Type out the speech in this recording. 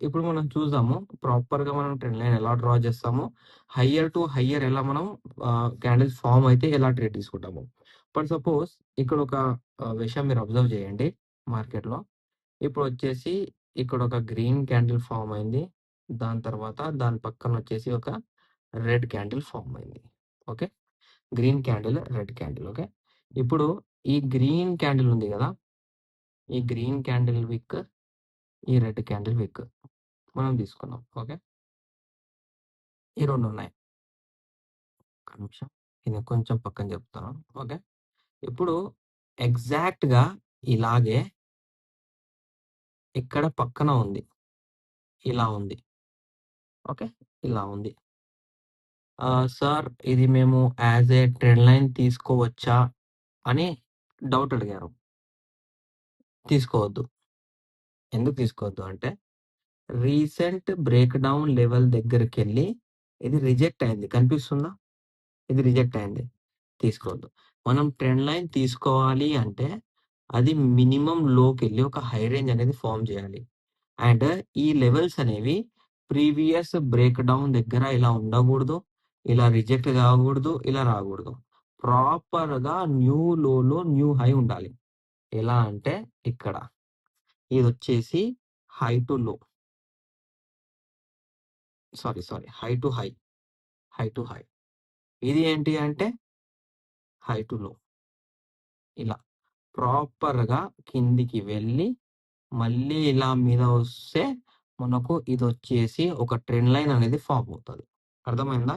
ఇప్పుడు మనం చూద్దాము. ప్రాపర్‌గా మనం ట్రెండ్ లైన్ ఎలా డ్రా చేస్తామో, హైయర్ టు హైయర్ ఎలా మనం క్యాండిల్స్ ఫార్మ్ అయితే ఎలా ట్రేడ్ తీసుకుంటాము. ఫర్ సపోజ్ ఇక్కడ ఒక విషయం మీరు అబ్జర్వ్ చేయండి మార్కెట్‌లో. ఇప్పుడొచ్చేసి ఇక్కడొక గ్రీన్ క్యాండిల్ ఫార్మ్ అయింది. దాని తర్వాత దాని పక్కనొచ్చేసి ఒక రెడ్ క్యాండిల్ ఫార్మ్ అయింది. Okay. Green candle, red candle. Okay. ఇప్పుడు ఈ గ్రీన్ క్యాండిల్ ఉంది గదా! ఈ గ్రీన్ క్యాండిల్ విక్, ఈ రెడ్ క్యాండిల్ విక్ మనం తీసుకున్నాం. ఓకే. ఈ 2 ఉన్నాయి. ఒక్క నిమిషం. ఇది కొంచెం పక్కన చెప్తాను. ఓకే. ఇప్పుడు ఎగ్జాక్ట్‌గా ఇలాగే ఇక్కడ పక్కన ఉంది. ఇలా ఉంది. ఓకే. ఇలా ఉంది. సార్ ఇది మేము యాస్ ఏ ట్రెండ్ లైన్ తీసుకోవచ్చా అని డౌట్ అడిగారు. తీసుకోవద్దు. ఎందుకు తీసుకోవద్దు అంటే రీసెంట్ బ్రేక్ డౌన్ లెవెల్ దగ్గరికెళ్ళి ఇది రిజెక్ట్ అయింది. కనిపిస్తుందా? ఇది రిజెక్ట్ అయింది. తీసుకోవద్దు. మనం ట్రెండ్ లైన్ తీసుకోవాలి అంటే అది మినిమమ్ లోకెళ్ళి ఒక హై రేంజ్ అనేది ఫార్మ్ చేయాలి. అండ్ ఈ లెవెల్స్ అనేవి ప్రీవియస్ బ్రేక్ డౌన్ దగ్గర ఇలా ఉండకూడదు. ఇలా రిజెక్ట్ కాకూడదు. ఇలా రాకూడదు. ప్రాపర్‌గా న్యూ లోలో న్యూ హై ఉండాలి. ఎలా అంటే ఇక్కడ. ఇదొచ్చేసి high to low. Sorry. High to high. High to high. ఇది ఏంటి అంటే హై టు లో. ఇలా ప్రాపర్‌గా కిందికి వెళ్ళి మళ్ళీ ఇలా మీద వస్తే మనకు ఇదొచ్చేసి ఒక ట్రెండ్ లైన్ అనేది ఫార్మ్ అవుతది. అర్థమైందా?